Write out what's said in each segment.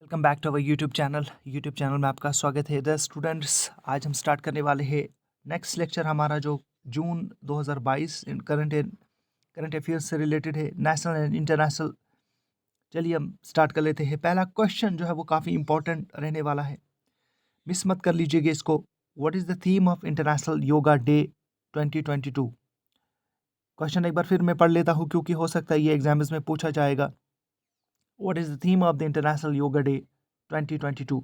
Welcome back to our YouTube channel में आपका स्वागत है। द स्टूडेंट्स, आज हम स्टार्ट करने वाले हैं नेक्स्ट लेक्चर हमारा जो जून 2022 इन करंट अफेयर्स से रिलेटेड है, नेशनल एंड इंटरनेशनल। चलिए हम स्टार्ट कर लेते हैं। पहला क्वेश्चन जो है वो काफ़ी इंपॉर्टेंट रहने वाला है, मिस मत कर लीजिएगा इसको। What is the theme of international yoga day 2022? Question एक बार फिर मैं पढ़ लेता हूँ क्योंकि हो सकता है ये एग्जाम्स में पूछा जाएगा। What is the theme of the International Yoga Day 2022?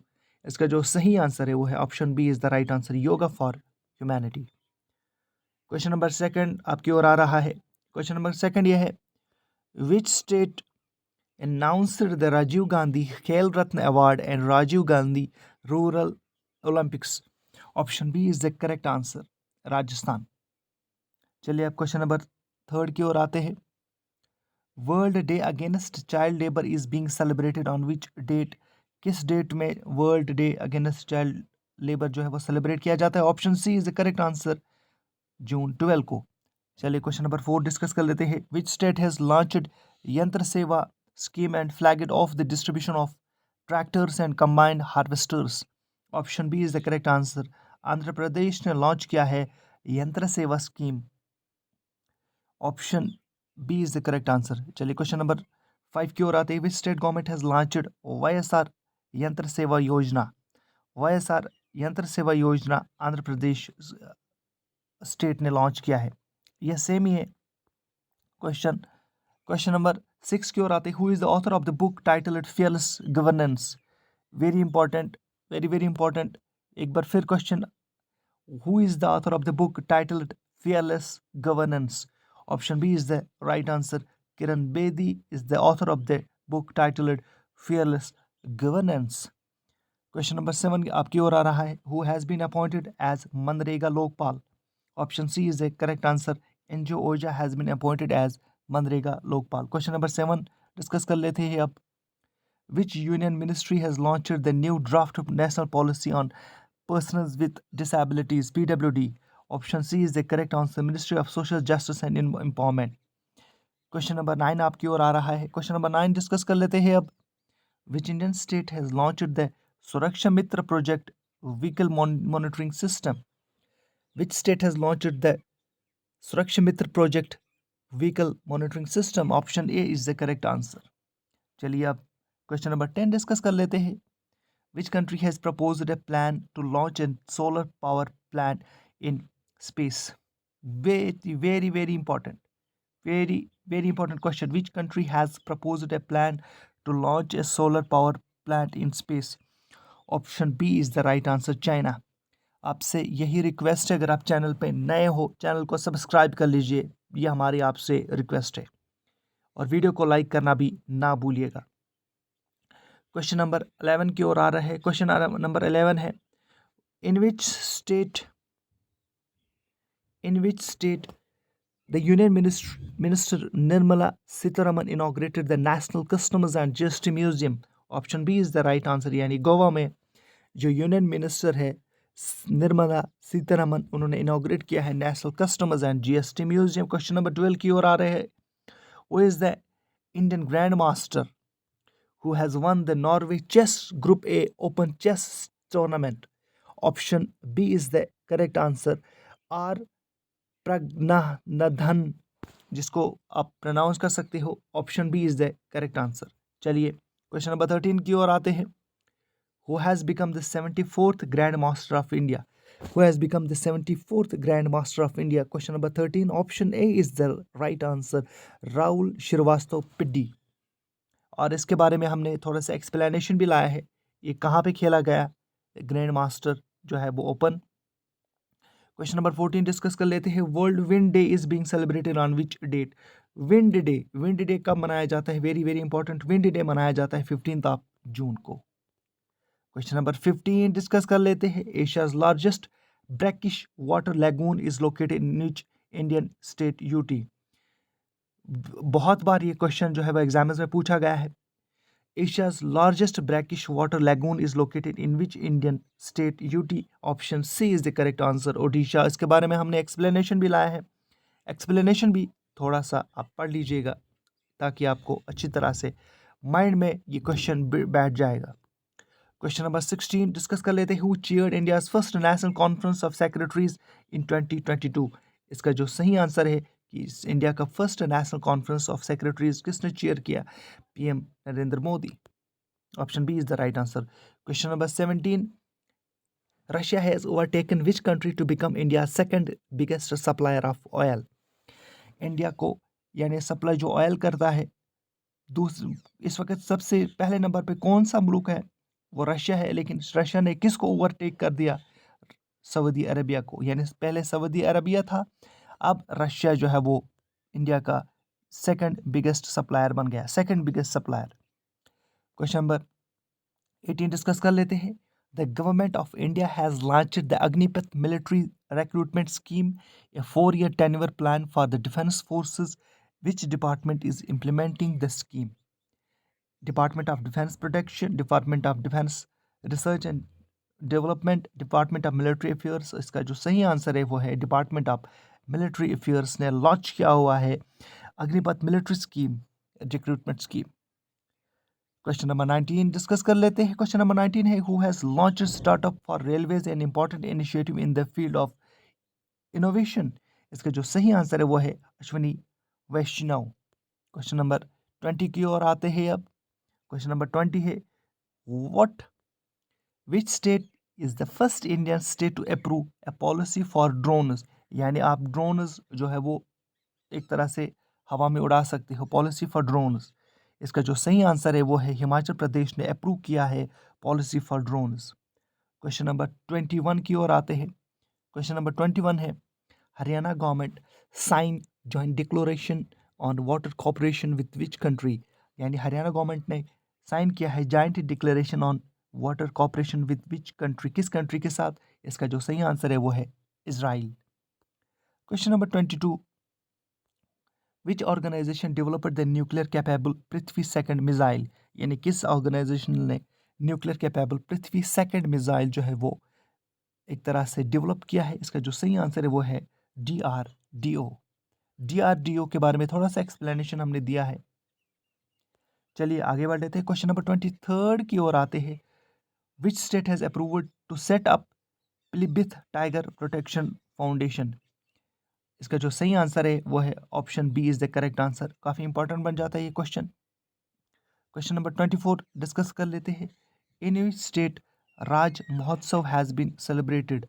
इसका जो सही आंसर है वो है option B is the right answer, yoga for humanity. Question number second आपकी ओर आ रहा है। क्वेश्चन नंबर सेकंड ये है, which state announced the Rajiv Gandhi Khel Ratna award and Rajiv Gandhi rural Olympics? Option B is the correct answer, Rajasthan. चलिए आप question number third की ओर आते हैं। World day against child labour is being celebrated on which date? किस date में world day against child labour जो है वो सेलिब्रेट किया जाता है? Option C is the correct answer, June 12 को। चलिए क्वेश्चन नंबर 4 डिस्कस कर लेते हैं। Which state has launched Yantra Seva scheme and flagged off the distribution of tractors and combined harvesters? Option B is the correct answer, Andhra Pradesh ने launch किया है Yantra Seva scheme. Option B is the correct answer. चलिए question number 5 की ओर आते हैं। Which state government has launched YSR Yantra Seva Yojana? YSR Yantra Seva Yojana Andhra Pradesh state ने launch किया है। यह सेम ही है। क्वेश्चन नंबर 6 की ओर आते हैं। Who is the author of the book titled fearless governance? Very important, very very important. एक बार फिर question, who is the author of the book titled fearless governance? Option B is the right answer. Kiran Bedi is the author of the book titled Fearless Governance. Question number 7 आपकी ओर आ रहा है। Who has been appointed as MNREGA Lokpal? Option C is the correct answer. NJ Oja has been appointed as MNREGA Lokpal. Question number 7 discuss कर लेते हैं अब। Which union ministry has launched the new draft of national policy on persons with disabilities, PWD? Option C is the correct answer, Ministry of Social Justice and Empowerment. Question number 9 आपकी ओर आ रहा है। Question number 9 discuss कर लेते हैं अब। Which Indian state has launched the Suraksha Mitra project vehicle monitoring system? Which state has launched the Suraksha Mitra project vehicle monitoring system? Option A is the correct answer. चलिए अब क्वेश्चन नंबर 10 डिस्कस कर लेते हैं। Which country has proposed a plan to launch a solar power plant in space? Very, very, very important. Very, very important question. Which country has proposed a plan to launch a solar power plant in space? Option B is the right answer, China. आपसे यही request है, अगर आप channel पे नए हो channel को subscribe कर लीजिए, ये हमारी आपसे रिक्वेस्ट है, और वीडियो को लाइक करना भी ना भूलिएगा। क्वेश्चन नंबर 11 की ओर आ रहा है। क्वेश्चन नंबर 11 है, in which state the union minister Nirmala Sitharaman inaugurated the national customs and GST museum? Option B is the right answer, यानी गोवा में जो यूनियन मिनिस्टर है निर्मला सीतारमन, उन्होंने इनॉग्रेट किया है national customs and GST museum. Question number 12 की ओर आ रहे हैं। वो is the Indian grand master who has won the Norway Chess Group A Open Chess Tournament? Option B is the correct answer, R प्रज्ञानधन, जिसको आप pronounce कर सकते हो। Option B is the correct answer. चलिए क्वेश्चन नंबर 13 की ओर आते हैं। Who has become the 74th Grand Master of India? Who has become the 74th Grand Master of India? Question number 13, option A is the right answer, Rahul Srivastava पिड्डी। और इसके बारे में हमने थोड़ा सा एक्सप्लेनेशन भी लाया है, ये कहाँ पे खेला गया ग्रैंड मास्टर जो है वो ओपन। क्वेश्चन नंबर 14 डिस्कस कर लेते हैं। World wind day is being celebrated on which date? Wind day कब मनाया जाता है? Very very important, wind day मनाया जाता है 15 जून को। क्वेश्चन नंबर 15 डिस्कस कर लेते हैं। Asia's largest brackish water lagoon is located in which Indian state? UT. बहुत बार ये क्वेश्चन जो है वो एग्जाम्स में पूछा गया है। Asia's largest brackish water lagoon is located in which Indian state? UT. Option C is the correct answer, Odisha. इसके बारे में हमने एक्सप्लेनेशन भी लाया है, एक्सप्लेनेशन भी थोड़ा सा आप पढ़ लीजिएगा ताकि आपको अच्छी तरह से माइंड में ये क्वेश्चन बैठ जाएगा। क्वेश्चन नंबर 16 डिस्कस कर लेते हैं, who chaired India's first national conference of secretaries in 2022। इसका जो सही आंसर है कि इंडिया का first national conference of secretaries किसने चेयर किया? PM Narendra Modi. Option B is the right answer. Question number 17, Russia has overtaken which country to become India second biggest supplier of oil. India को यानी supply जो oil करता है इस वक्त सबसे पहले नंबर पे कौन सा मुल्क है? वो रशिया है, लेकिन रशिया ने किसको ओवरटेक कर दिया? सऊदी अरबिया को। यानी पहले सऊदी अरबिया था, अब रशिया जो है वो इंडिया का सेकंड बिगेस्ट सप्लायर बन गया, second biggest supplier. Question number 18 discuss कर लेते हैं, the government of India has launched the Agnipath military recruitment scheme, a 4-year tenure plan for the defence forces. Which department is implementing the scheme? Department of Defense Protection, Department of Defense Research and Development, Department of Military Affairs। इसका जो सही answer है वो है department of military affairs ने launch किया हुआ है Agnipath military scheme, recruitment scheme. Question number 19 discuss कर लेते हैं। क्वेश्चन नंबर 19 है, who has launched startup for railways, an important initiative in the field of innovation. इसका जो सही आंसर है वो है अश्विनी वैष्णव। क्वेश्चन नंबर 20 की ओर आते हैं अब। क्वेश्चन नंबर 20 है, what which state is the first Indian state to approve a policy for drones. यानी आप ड्रोन्स जो है वो एक तरह से हवा में उड़ा सकते हो, पॉलिसी फॉर ड्रोन्स। इसका जो सही आंसर है वो है हिमाचल प्रदेश ने अप्रूव किया है policy for drones. Question number 21 की ओर आते हैं। क्वेश्चन नंबर 21 है, Haryana government sign joint declaration on water cooperation with which country. यानी हरियाणा गवर्नमेंट ने साइन किया है joint declaration on water cooperation with which country, किस कंट्री के साथ? इसका जो सही आंसर है वो है Israel. Question number 22, which organisation developed the nuclear capable Prithvi second missile. यानी किस ऑर्गेनाइजेशन ने nuclear capable Prithvi second missile जो है वो एक तरह से डेवलप किया है? इसका जो सही आंसर है वो है DRDO। DRDO के बारे में थोड़ा सा एक्सप्लेनेशन हमने दिया है। चलिए आगे बढ़ लेते हैं। क्वेश्चन नंबर 23 की ओर आते हैं, which state has approved to set up Pilibhit tiger protection foundation. इसका जो सही आंसर है वो है option B is the correct answer. काफी इंपॉर्टेंट बन जाता है ये क्वेश्चन। क्वेश्चन नंबर 24 डिस्कस कर लेते हैं, इन विच स्टेट राज महोत्सव हैज बीन सेलिब्रेटेड।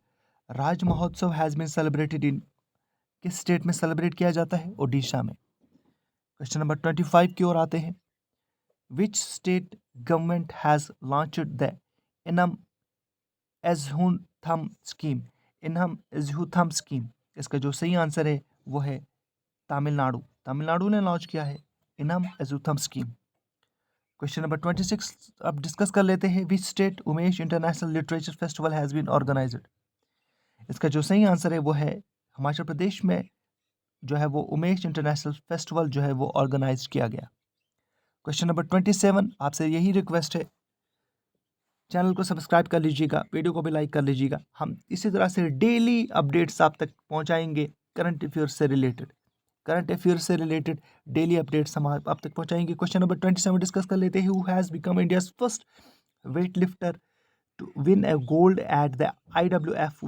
राज महोत्सव हैज बीन सेलिब्रेटेड इन, किस स्टेट में सेलिब्रेट किया जाता है? ओडिशा में। क्वेश्चन नंबर 25 की ओर आते हैं, which state government has launched the Ennum एज़हुथम scheme. Ennum एज़हुथम scheme, इसका जो सही आंसर है वो है तमिलनाडु। तमिलनाडु ने लॉन्च किया है इनम एज़हुथम स्कीम। क्वेश्चन नंबर 26 अब डिस्कस कर लेते हैं, which state Unmesha international literature festival has been organised. इसका जो सही आंसर है वो है हिमाचल प्रदेश में जो है वो उमेश इंटरनेशनल फेस्टिवल जो है वो ऑर्गेनाइज किया गया। क्वेश्चन नंबर 27, आपसे यही रिक्वेस्ट है, चैनल को सब्सक्राइब कर लीजिएगा, वीडियो को भी लाइक कर लीजिएगा। हम इसी तरह से डेली अपडेट्स आप तक पहुंचाएंगे, करंट अफेयर्स से रिलेटेड डेली अपडेट्स हम आप तक पहुंचाएंगे। क्वेश्चन नंबर 27 डिस्कस कर लेते हैं, who has become India's first weightlifter to win a gold at the IWF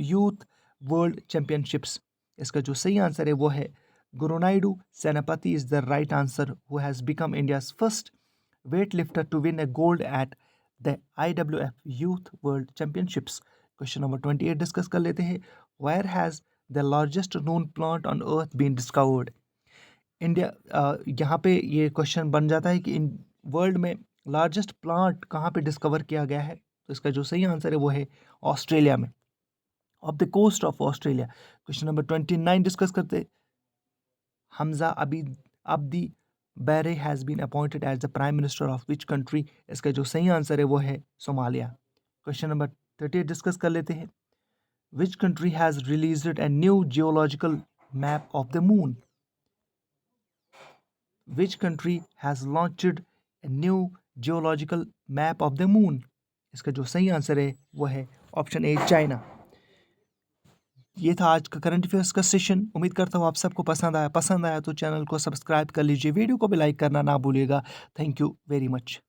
youth world championships. इसका जो सही आंसर है वो है Gurunaidu Sanapathi is the right answer, who has become India's first weightlifter to win a gold at the IWF Youth World Championships। Question number 28 discuss कर लेते हैं, where has the largest known plant on earth been discovered। India यहाँ पे ये question बन जाता है कि इन वर्ल्ड में लार्जेस्ट प्लांट कहाँ पे डिस्कवर किया गया है? तो इसका जो सही आंसर है वो है ऑस्ट्रेलिया में, off the coast of Australia. Question number 29 discuss करते, Hamza Abdi Barre has been appointed as the prime minister of which country. इसका जो सही आंसर है वो है सोमालिया। क्वेश्चन नंबर 38 डिस्कस कर लेते हैं, which country has released a new geological map of the moon. Which country has launched a new geological map of the moon. इसका जो सही आंसर है वो है ऑप्शन ए चाइना। ये था आज का करंट अफेयर्स का सेशन। उम्मीद करता हूँ आप सबको पसंद आया तो चैनल को सब्सक्राइब कर लीजिए, वीडियो को भी लाइक करना ना भूलिएगा। Thank you very much.